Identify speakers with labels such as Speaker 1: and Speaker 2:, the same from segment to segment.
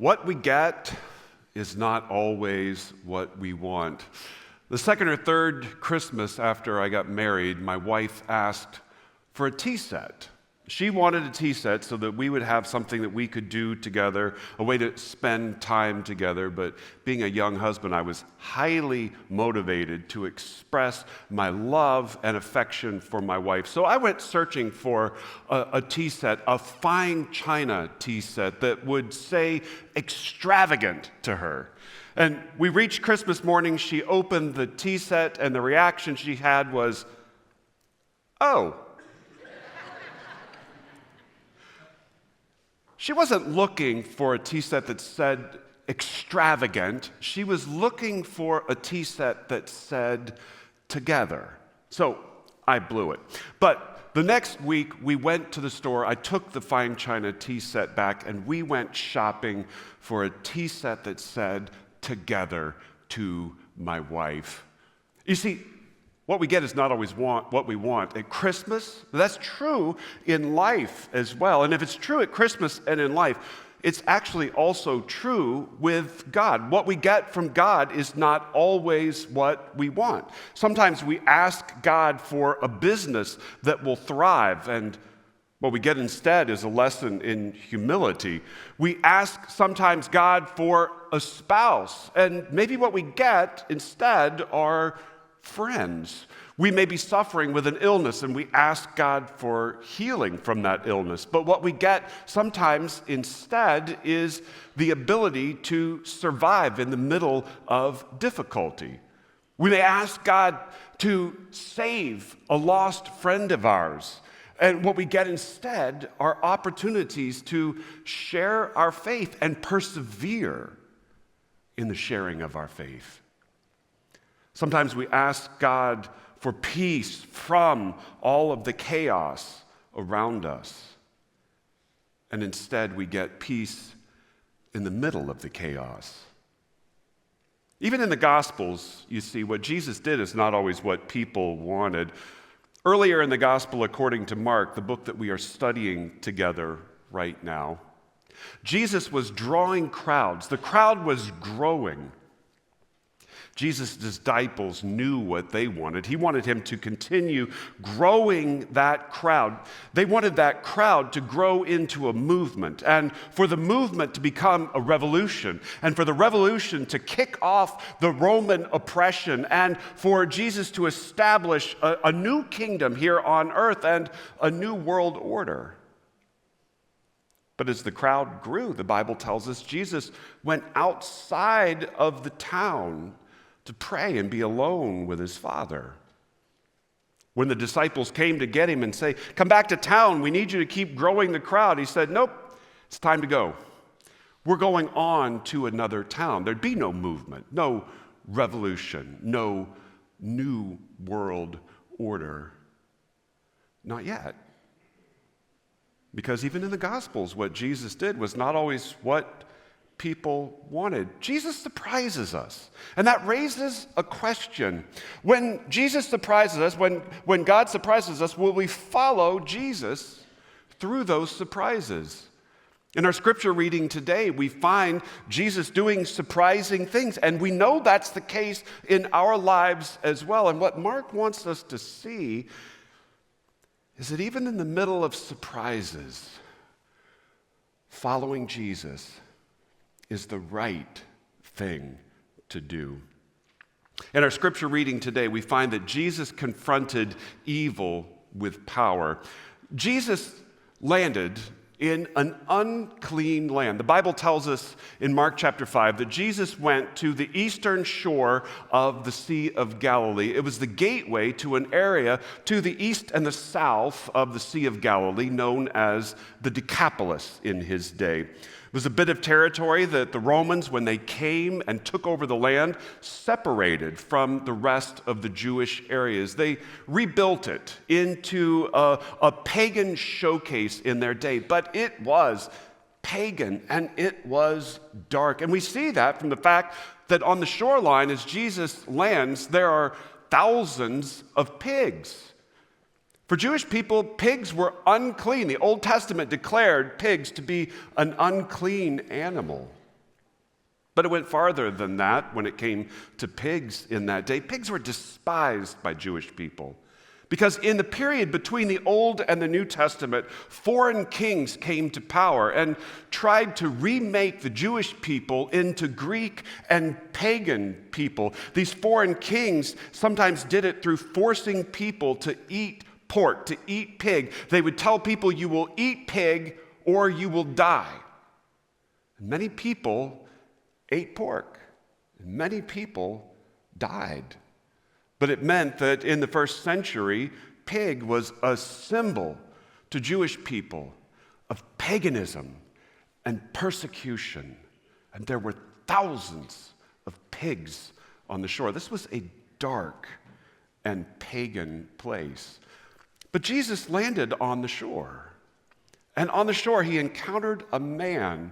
Speaker 1: What we get is not always what we want. The second or third Christmas after I got married, my wife asked for a tea set. She wanted a tea set so that we would have something that we could do together, a way to spend time together. But being a young husband, I was highly motivated to express my love and affection for my wife. So I went searching for a tea set, a fine china tea set that would say extravagant to her. And we reached Christmas morning, she opened the tea set, and the reaction she had was, "Oh." She wasn't looking for a tea set that said extravagant. She was looking for a tea set that said together. So I blew it. But the next week, we went to the store. I took the fine china tea set back, and we went shopping for a tea set that said together to my wife. You see, what we get is not always what we want. At Christmas, that's true in life as well. And if it's true at Christmas and in life, it's actually also true with God. What we get from God is not always what we want. Sometimes we ask God for a business that will thrive, and what we get instead is a lesson in humility. We ask sometimes God for a spouse, and maybe what we get instead are friends. We may be suffering with an illness and we ask God for healing from that illness. But what we get sometimes instead is the ability to survive in the middle of difficulty. We may ask God to save a lost friend of ours. And what we get instead are opportunities to share our faith and persevere in the sharing of our faith. Sometimes we ask God for peace from all of the chaos around us. And instead, we get peace in the middle of the chaos. Even in the Gospels, you see, what Jesus did is not always what people wanted. Earlier in the Gospel, according to Mark, the book that we are studying together right now, Jesus was drawing crowds. The crowd was growing. Jesus' disciples knew what they wanted. He wanted him to continue growing that crowd. They wanted that crowd to grow into a movement, and for the movement to become a revolution, and for the revolution to kick off the Roman oppression, and for Jesus to establish a new kingdom here on earth and a new world order. But as the crowd grew, the Bible tells us Jesus went outside of the town to pray and be alone with his Father. When the disciples came to get him and say, "Come back to town, we need you to keep growing the crowd," he said, "Nope, it's time to go. We're going on to another town." There'd be no movement, no revolution, no new world order. Not yet. Because even in the Gospels, what Jesus did was not always what people wanted. Jesus surprises us. And that raises a question. When Jesus surprises us, when God surprises us, will we follow Jesus through those surprises? In our scripture reading today, we find Jesus doing surprising things, and we know that's the case in our lives as well. And what Mark wants us to see is that even in the middle of surprises, following Jesus is the right thing to do. In our scripture reading today, we find that Jesus confronted evil with power. Jesus landed in an unclean land. The Bible tells us in Mark chapter 5 that Jesus went to the eastern shore of the Sea of Galilee. It was the gateway to an area to the east and the south of the Sea of Galilee known as the Decapolis in his day. It was a bit of territory that the Romans, when they came and took over the land, separated from the rest of the Jewish areas. They rebuilt it into a pagan showcase in their day, but it was pagan and it was dark. And we see that from the fact that on the shoreline, as Jesus lands, there are thousands of pigs. For Jewish people, pigs were unclean. The Old Testament declared pigs to be an unclean animal. But it went farther than that when it came to pigs in that day. Pigs were despised by Jewish people because in the period between the Old and the New Testament, foreign kings came to power and tried to remake the Jewish people into Greek and pagan people. These foreign kings sometimes did it through forcing people to eat pork, to eat pig. They would tell people, you will eat pig or you will die. And many people ate pork. And many people died. But it meant that in the first century, pig was a symbol to Jewish people of paganism and persecution. And there were thousands of pigs on the shore. This was a dark and pagan place. But Jesus landed on the shore. And on the shore, he encountered a man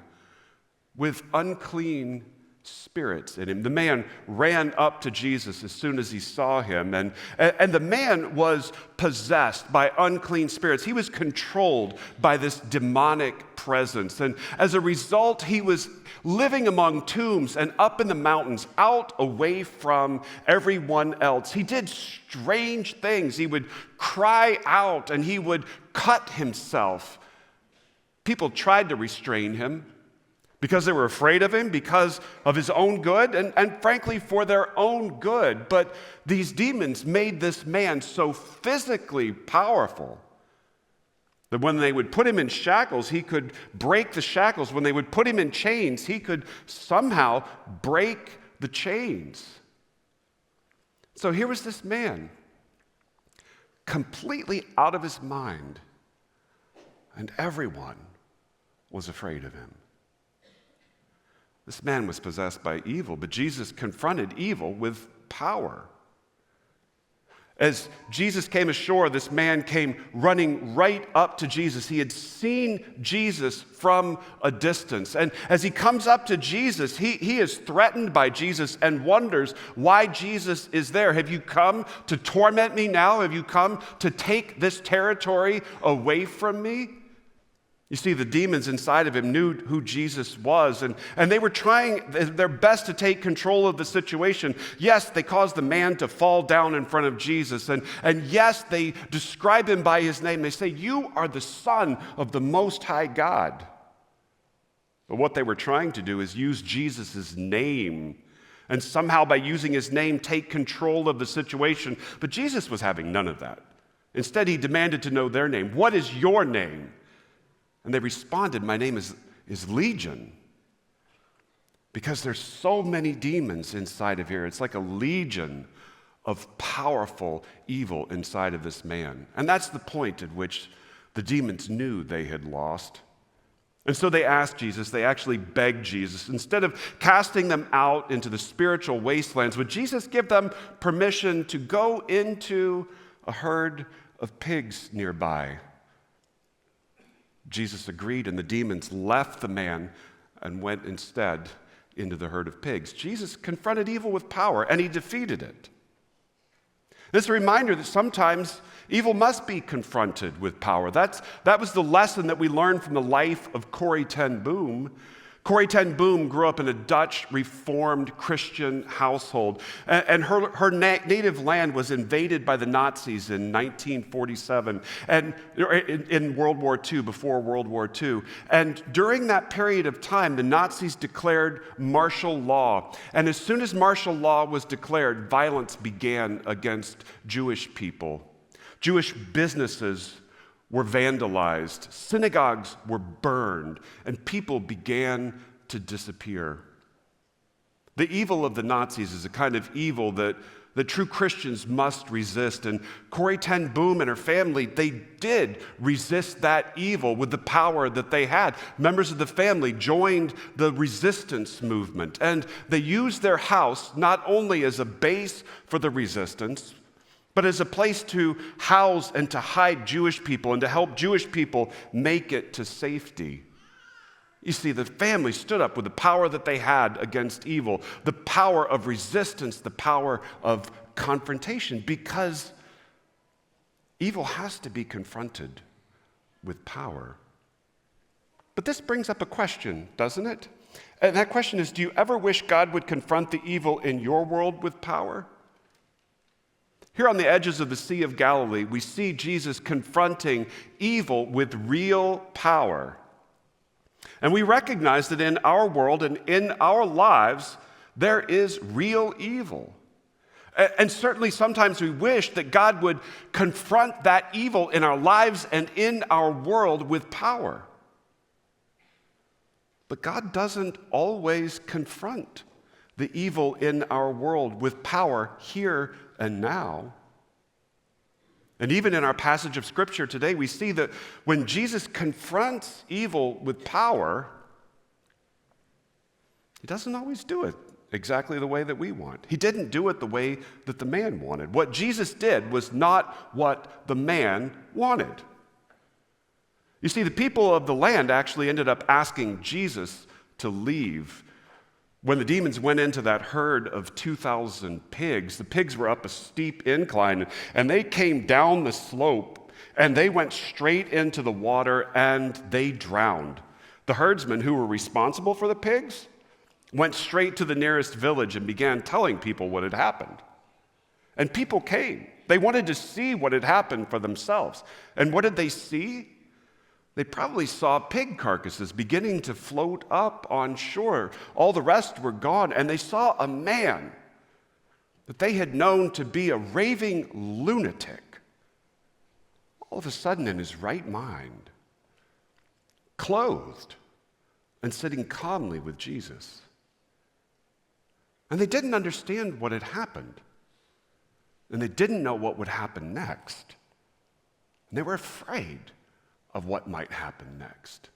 Speaker 1: with unclean spirits in him. The man ran up to Jesus as soon as he saw him, and the man was possessed by unclean spirits. He was controlled by this demonic presence, and as a result, he was living among tombs and up in the mountains, out away from everyone else. He did strange things. He would cry out, and he would cut himself. People tried to restrain him because they were afraid of him, because of his own good, and frankly, for their own good. But these demons made this man so physically powerful that when they would put him in shackles, he could break the shackles. When they would put him in chains, he could somehow break the chains. So here was this man, completely out of his mind, and everyone was afraid of him. This man was possessed by evil, but Jesus confronted evil with power. As Jesus came ashore, this man came running right up to Jesus. He had seen Jesus from a distance. And as he comes up to Jesus, he is threatened by Jesus and wonders why Jesus is there. Have you come to torment me now? Have you come to take this territory away from me? You see, the demons inside of him knew who Jesus was, and they were trying their best to take control of the situation. Yes, they caused the man to fall down in front of Jesus, and yes, they describe him by his name. They say, "You are the Son of the Most High God." But what they were trying to do is use Jesus' name, and somehow by using his name, take control of the situation. But Jesus was having none of that. Instead, he demanded to know their name. "What is your name?" And they responded, "My name is Legion." Because there's so many demons inside of here. It's like a legion of powerful evil inside of this man. And that's the point at which the demons knew they had lost. And so they asked Jesus, they actually begged Jesus, instead of casting them out into the spiritual wastelands, would Jesus give them permission to go into a herd of pigs nearby? Jesus agreed, and the demons left the man and went instead into the herd of pigs. Jesus confronted evil with power, and he defeated it. This is a reminder that sometimes evil must be confronted with power. That was the lesson that we learned from the life of Corrie ten Boom. Corrie ten Boom grew up in a Dutch Reformed Christian household, and her native land was invaded by the Nazis in 1947, and in World War II, before World War II. And during that period of time, the Nazis declared martial law. And as soon as martial law was declared, violence began against Jewish people. Jewish businesses were vandalized, synagogues were burned, and people began to disappear. The evil of the Nazis is a kind of evil that true Christians must resist, and Corrie ten Boom and her family, they did resist that evil with the power that they had. Members of the family joined the resistance movement, and they used their house not only as a base for the resistance, but as a place to house and to hide Jewish people and to help Jewish people make it to safety. You see, the family stood up with the power that they had against evil, the power of resistance, the power of confrontation, because evil has to be confronted with power. But this brings up a question, doesn't it? And that question is, do you ever wish God would confront the evil in your world with power? Here on the edges of the Sea of Galilee, we see Jesus confronting evil with real power. And we recognize that in our world and in our lives, there is real evil. And certainly sometimes we wish that God would confront that evil in our lives and in our world with power. But God doesn't always confront the evil in our world with power here and now. And even in our passage of Scripture today, we see that when Jesus confronts evil with power, he doesn't always do it exactly the way that we want. He didn't do it the way that the man wanted. What Jesus did was not what the man wanted. You see, the people of the land actually ended up asking Jesus to leave. When the demons went into that herd of 2,000 pigs, the pigs were up a steep incline, and they came down the slope, and they went straight into the water, and they drowned. The herdsmen who were responsible for the pigs went straight to the nearest village and began telling people what had happened. And people came. They wanted to see what had happened for themselves. And what did they see? They probably saw pig carcasses beginning to float up on shore. All the rest were gone, and they saw a man that they had known to be a raving lunatic, all of a sudden in his right mind, clothed and sitting calmly with Jesus. And they didn't understand what had happened, and they didn't know what would happen next. And they were afraid of what might happen next.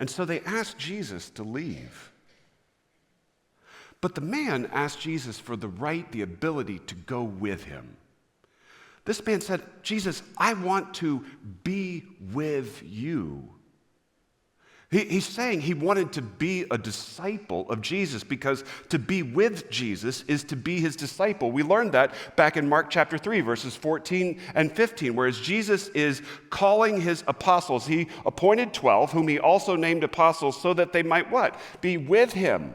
Speaker 1: And so they asked Jesus to leave. But the man asked Jesus for the right, the ability to go with him. This man said, Jesus, I want to be with you. He's saying he wanted to be a disciple of Jesus because to be with Jesus is to be his disciple. We learned that back in Mark chapter 3, verses 14 and 15, whereas Jesus is calling his apostles. He appointed 12, whom he also named apostles, so that they might what? Be with him.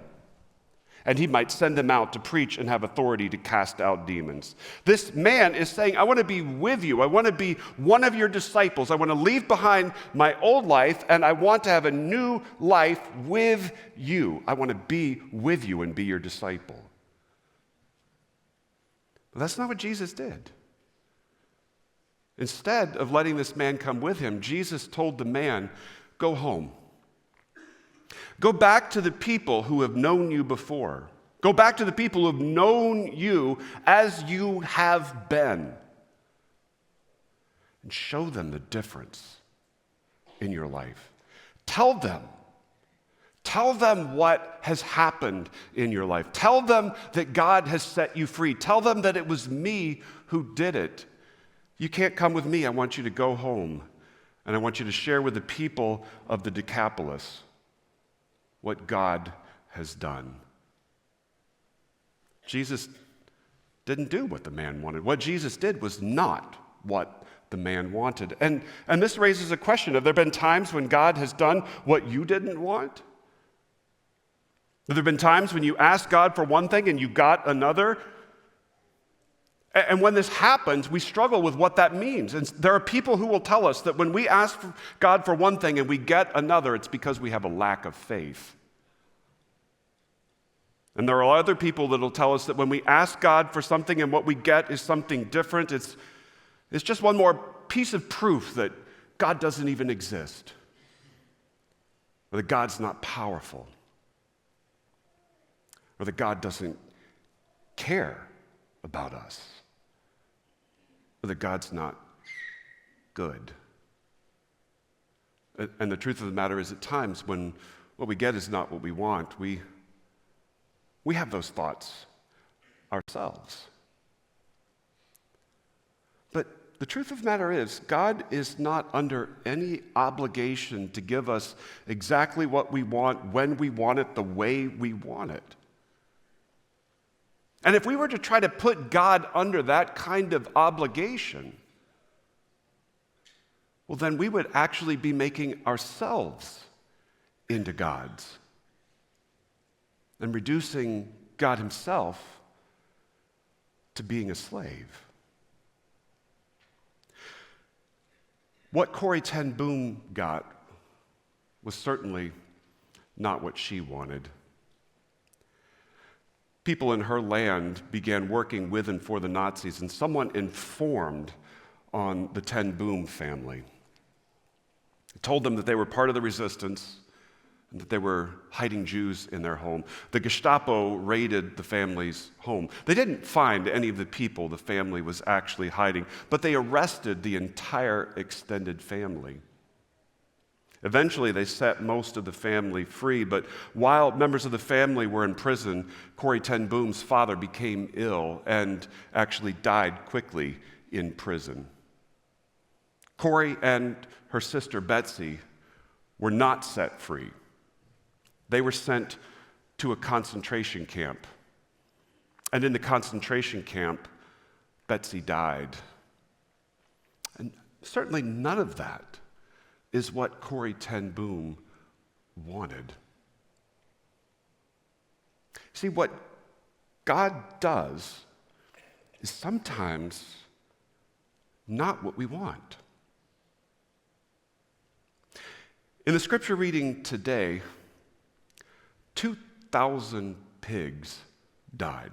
Speaker 1: And he might send them out to preach and have authority to cast out demons. This man is saying, I want to be with you. I want to be one of your disciples. I want to leave behind my old life, and I want to have a new life with you. I want to be with you and be your disciple. But that's not what Jesus did. Instead of letting this man come with him, Jesus told the man, go home. Go back to the people who have known you before. Go back to the people who have known you as you have been. And show them the difference in your life. Tell them what has happened in your life. Tell them that God has set you free. Tell them that it was me who did it. You can't come with me. I want you to go home. And I want you to share with the people of the Decapolis what God has done. Jesus didn't do what the man wanted. What Jesus did was not what the man wanted. And this raises a question. Have there been times when God has done what you didn't want? Have there been times when you asked God for one thing and you got another? And when this happens, we struggle with what that means. And there are people who will tell us that when we ask God for one thing and we get another, it's because we have a lack of faith. And there are other people that will tell us that when we ask God for something and what we get is something different, it's just one more piece of proof that God doesn't even exist, or that God's not powerful, or that God doesn't care about us, or that God's not good. And the truth of the matter is, at times when what we get is not what we want, we have those thoughts ourselves. But the truth of the matter is, God is not under any obligation to give us exactly what we want, when we want it, the way we want it. And if we were to try to put God under that kind of obligation, well, then we would actually be making ourselves into gods. and reducing God himself to being a slave. What Corrie ten Boom got was certainly not what she wanted. People in her land began working with and for the Nazis, and someone informed on the ten Boom family. It told them that they were part of the resistance and that they were hiding Jews in their home. The Gestapo raided the family's home. They didn't find any of the people the family was actually hiding, but they arrested the entire extended family. Eventually, they set most of the family free, but while members of the family were in prison, Corrie ten Boom's father became ill and actually died quickly in prison. Corrie and her sister Betsy were not set free. They were sent to a concentration camp. And in the concentration camp, Betsy died. And certainly none of that is what Corrie ten Boom wanted. See, what God does is sometimes not what we want. In the scripture reading today, 2,000 pigs died.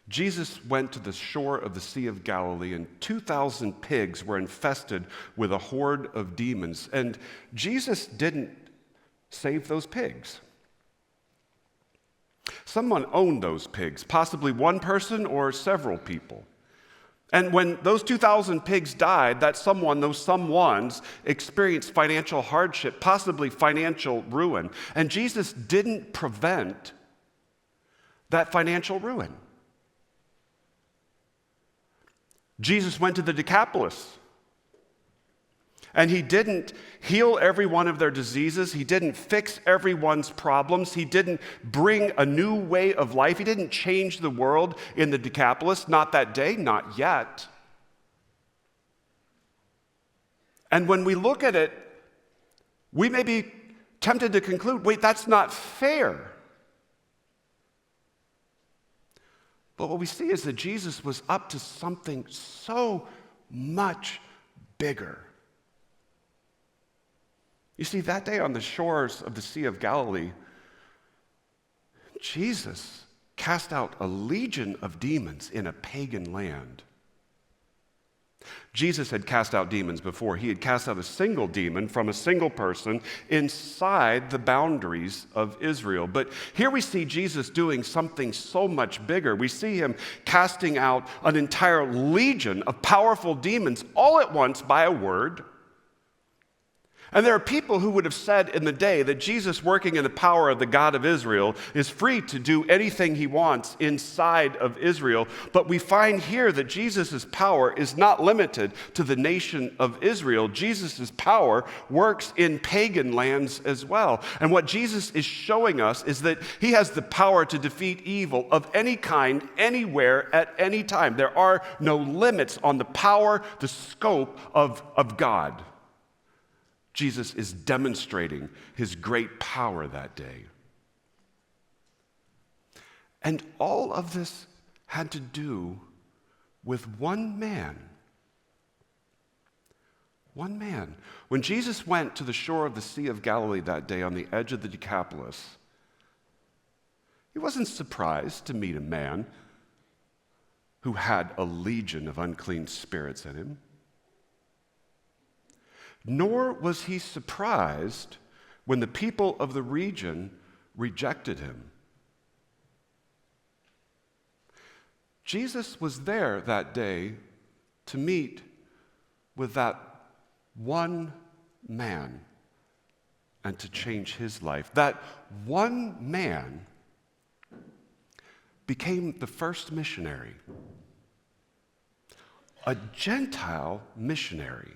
Speaker 1: Jesus went to the shore of the Sea of Galilee, and 2,000 pigs were infested with a horde of demons. And Jesus didn't save those pigs. Someone owned those pigs, possibly one person or several people. And when those 2,000 pigs died, that someone, those someones, experienced financial hardship, possibly financial ruin. And Jesus didn't prevent that financial ruin. Jesus went to the Decapolis, and he didn't heal every one of their diseases. He didn't fix everyone's problems. He didn't bring a new way of life. He didn't change the world in the Decapolis. Not that day, not yet. And when we look at it, we may be tempted to conclude, wait, that's not fair. But what we see is that Jesus was up to something so much bigger. You see, that day on the shores of the Sea of Galilee, Jesus cast out a legion of demons in a pagan land. Jesus had cast out demons before. He had cast out a single demon from a single person inside the boundaries of Israel. But here we see Jesus doing something so much bigger. We see him casting out an entire legion of powerful demons all at once by a word. And there are people who would have said in the day that Jesus, working in the power of the God of Israel, is free to do anything he wants inside of Israel. But we find here that Jesus' power is not limited to the nation of Israel. Jesus' power works in pagan lands as well. And what Jesus is showing us is that he has the power to defeat evil of any kind, anywhere, at any time. There are no limits on the power, the scope of God. Jesus is demonstrating his great power that day. And all of this had to do with one man. One man. When Jesus went to the shore of the Sea of Galilee that day on the edge of the Decapolis, he wasn't surprised to meet a man who had a legion of unclean spirits in him. Nor was he surprised when the people of the region rejected him. Jesus was there that day to meet with that one man and to change his life. That one man became the first missionary, a Gentile missionary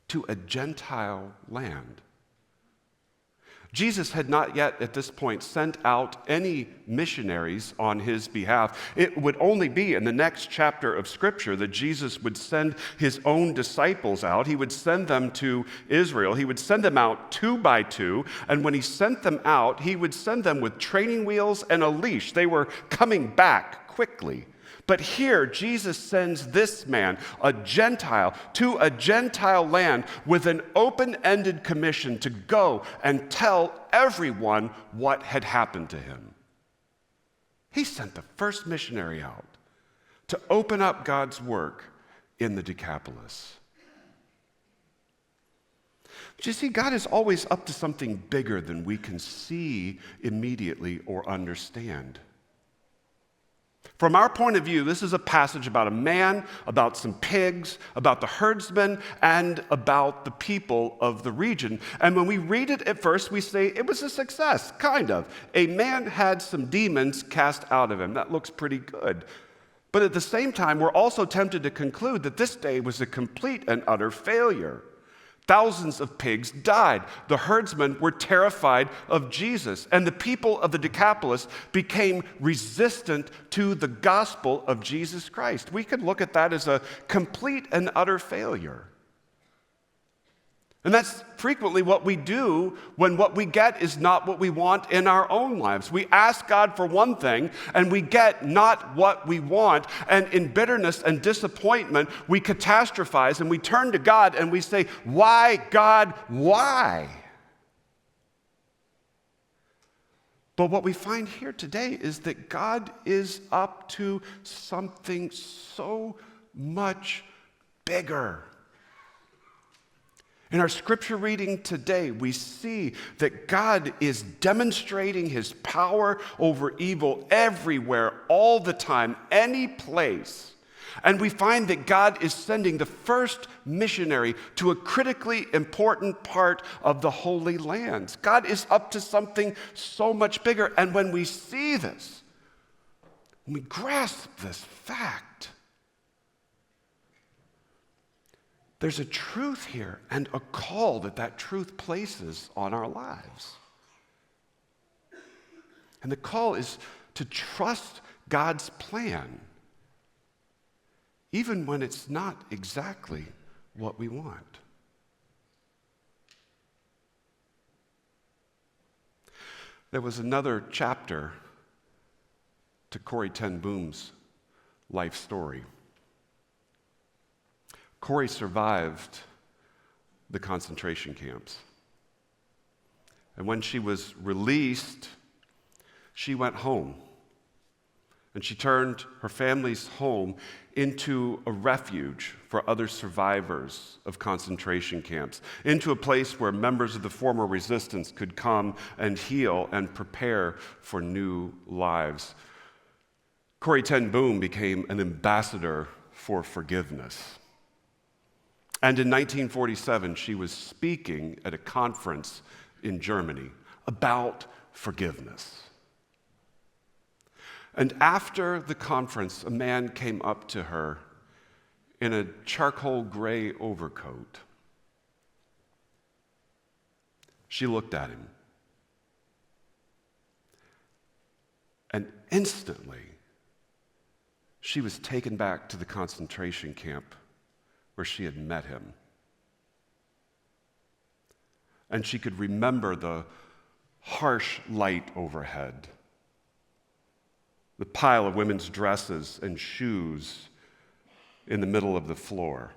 Speaker 1: to a Gentile land. Jesus had not yet at this point sent out any missionaries on his behalf. It would only be in the next chapter of Scripture that Jesus would send his own disciples out. He would send them to Israel. He would send them out 2 by 2, and when he sent them out, he would send them with training wheels and a leash. They were coming back quickly. But here, Jesus sends this man, a Gentile, to a Gentile land with an open-ended commission to go and tell everyone what had happened to him. He sent the first missionary out to open up God's work in the Decapolis. But you see, God is always up to something bigger than we can see immediately or understand. From our point of view, this is a passage about a man, about some pigs, about the herdsmen, and about the people of the region. And when we read it at first, we say it was a success, kind of. A man had some demons cast out of him. That looks pretty good. But at the same time, we're also tempted to conclude that this day was a complete and utter failure. Thousands of pigs died. The herdsmen were terrified of Jesus, and the people of the Decapolis became resistant to the gospel of Jesus Christ. We could look at that as a complete and utter failure. And that's frequently what we do when what we get is not what we want in our own lives. We ask God for one thing, and we get not what we want. And in bitterness and disappointment, we catastrophize, and we turn to God, and we say, "Why, God, why?" But what we find here today is that God is up to something so much bigger. In our scripture reading today, we see that God is demonstrating his power over evil everywhere, all the time, any place. And we find that God is sending the first missionary to a critically important part of the Holy Lands. God is up to something so much bigger. And when we see this, when we grasp this fact, there's a truth here and a call that truth places on our lives. And the call is to trust God's plan, even when it's not exactly what we want. There was another chapter to Corrie ten Boom's life story. Corrie survived the concentration camps. And when she was released, she went home. And she turned her family's home into a refuge for other survivors of concentration camps, into a place where members of the former resistance could come and heal and prepare for new lives. Corrie ten Boom became an ambassador for forgiveness. And in 1947, she was speaking at a conference in Germany about forgiveness. And after the conference, a man came up to her in a charcoal gray overcoat. She looked at him. And instantly, she was taken back to the concentration camp where she had met him. And she could remember the harsh light overhead, the pile of women's dresses and shoes in the middle of the floor.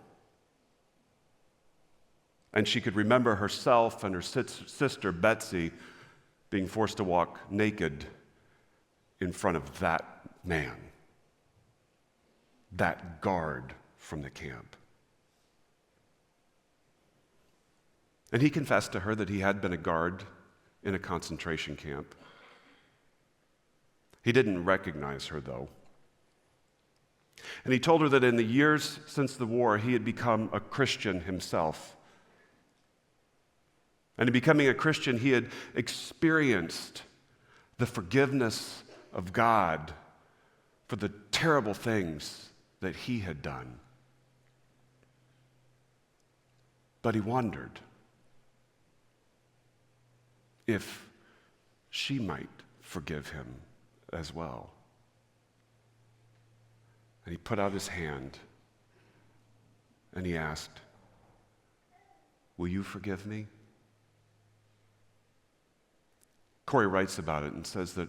Speaker 1: And she could remember herself and her sister Betsy being forced to walk naked in front of that man, that guard from the camp. And he confessed to her that he had been a guard in a concentration camp. He didn't recognize her, though. And he told her that in the years since the war, he had become a Christian himself. And in becoming a Christian, he had experienced the forgiveness of God for the terrible things that he had done. But he wondered, if she might forgive him as well. And he put out his hand and he asked, "Will you forgive me?" Corey writes about it and says that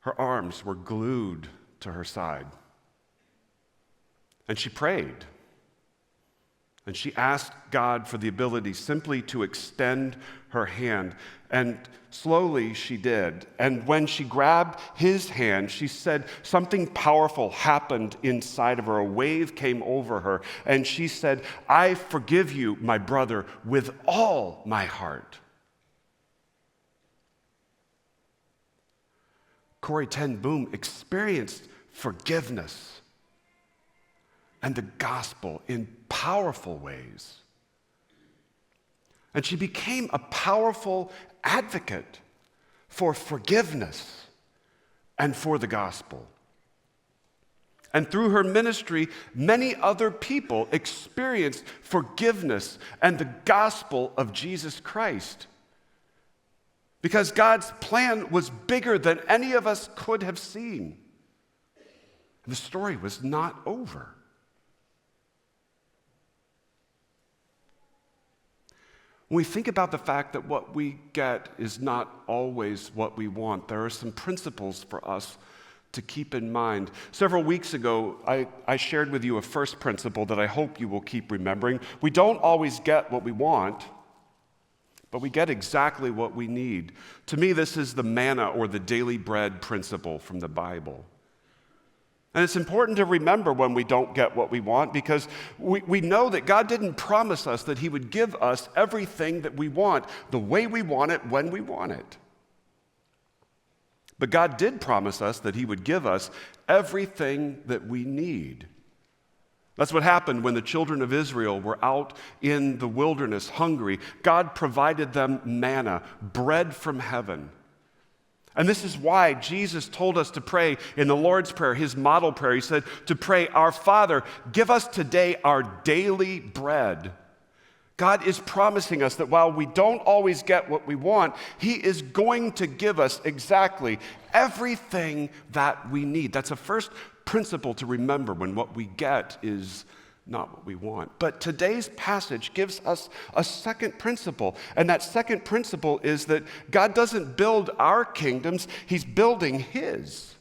Speaker 1: her arms were glued to her side. And she prayed. And she asked God for the ability simply to extend her hand. And slowly she did. And when she grabbed his hand, she said something powerful happened inside of her. A wave came over her. And she said, "I forgive you, my brother, with all my heart." Corrie ten Boom experienced forgiveness and the gospel in powerful ways. And she became a powerful advocate for forgiveness and for the gospel. And through her ministry, many other people experienced forgiveness and the gospel of Jesus Christ. Because God's plan was bigger than any of us could have seen. And the story was not over. When we think about the fact that what we get is not always what we want, there are some principles for us to keep in mind. Several weeks ago, I shared with you a first principle that I hope you will keep remembering. We don't always get what we want, but we get exactly what we need. To me, this is the manna or the daily bread principle from the Bible. And it's important to remember when we don't get what we want, because we know that God didn't promise us that he would give us everything that we want, the way we want it, when we want it. But God did promise us that he would give us everything that we need. That's what happened when the children of Israel were out in the wilderness hungry. God provided them manna, bread from heaven. And this is why Jesus told us to pray in the Lord's Prayer, his model prayer. He said to pray, "Our Father, give us today our daily bread." God is promising us that while we don't always get what we want, he is going to give us exactly everything that we need. That's a first principle to remember when what we get is not what we want. But today's passage gives us a second principle, and that second principle is that God doesn't build our kingdoms, he's building his.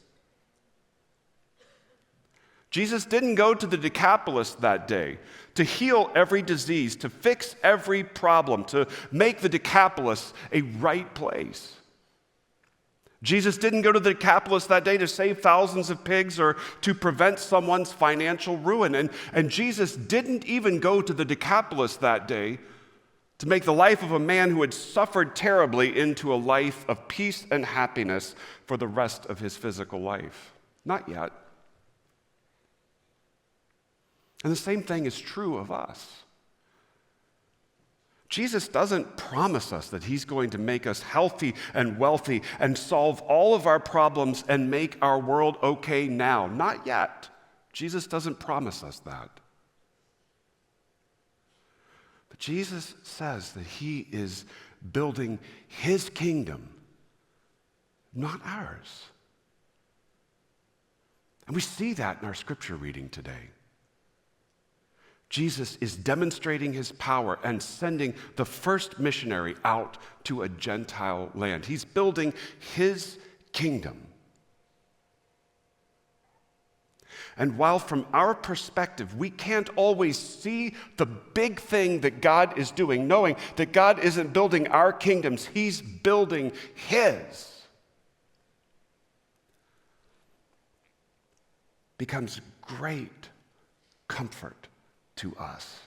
Speaker 1: Jesus didn't go to the Decapolis that day to heal every disease, to fix every problem, to make the Decapolis a right place. Jesus didn't go to the Decapolis that day to save thousands of pigs or to prevent someone's financial ruin. And Jesus didn't even go to the Decapolis that day to make the life of a man who had suffered terribly into a life of peace and happiness for the rest of his physical life. Not yet. And the same thing is true of us. Jesus doesn't promise us that he's going to make us healthy and wealthy and solve all of our problems and make our world okay now. Not yet. Jesus doesn't promise us that. But Jesus says that he is building his kingdom, not ours. And we see that in our scripture reading today. Jesus is demonstrating his power and sending the first missionary out to a Gentile land. He's building his kingdom. And while from our perspective, we can't always see the big thing that God is doing, knowing that God isn't building our kingdoms, he's building his, becomes great comfort to us.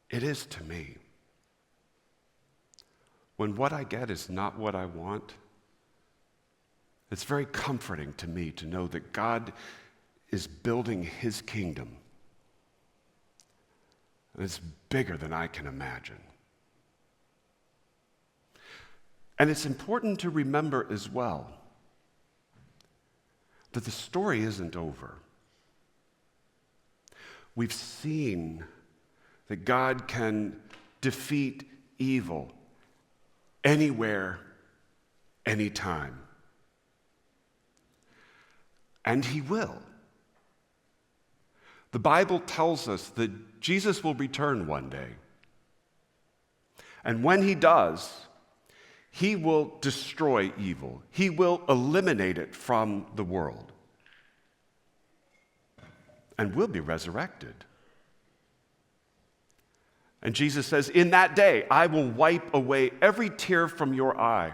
Speaker 1: It is to me. When what I get is not what I want, it's very comforting to me to know that God is building his kingdom. And it's bigger than I can imagine. And it's important to remember as well that the story isn't over. We've seen that God can defeat evil anywhere, anytime. And he will. The Bible tells us that Jesus will return one day. And when he does, he will destroy evil. He will eliminate it from the world. And we'll be resurrected. And Jesus says, in that day, I will wipe away every tear from your eye.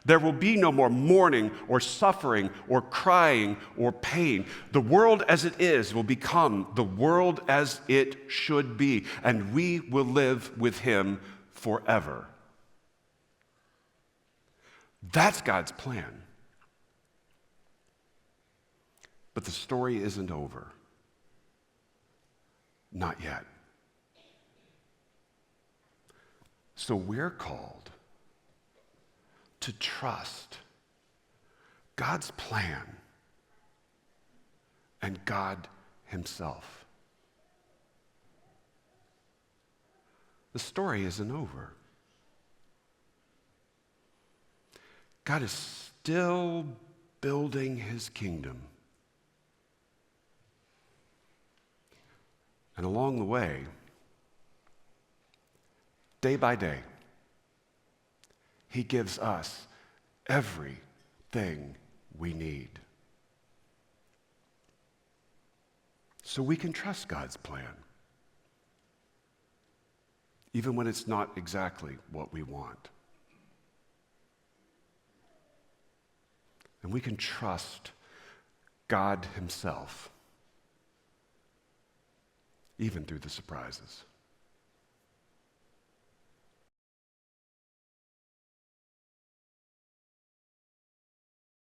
Speaker 1: There will be no more mourning or suffering or crying or pain. The world as it is will become the world as it should be, and we will live with him forever. That's God's plan. But the story isn't over. Not yet. So we're called to trust God's plan and God himself. The story isn't over. God is still building his kingdom. And along the way, day by day, he gives us everything we need. So we can trust God's plan, even when it's not exactly what we want. And we can trust God himself, even through the surprises.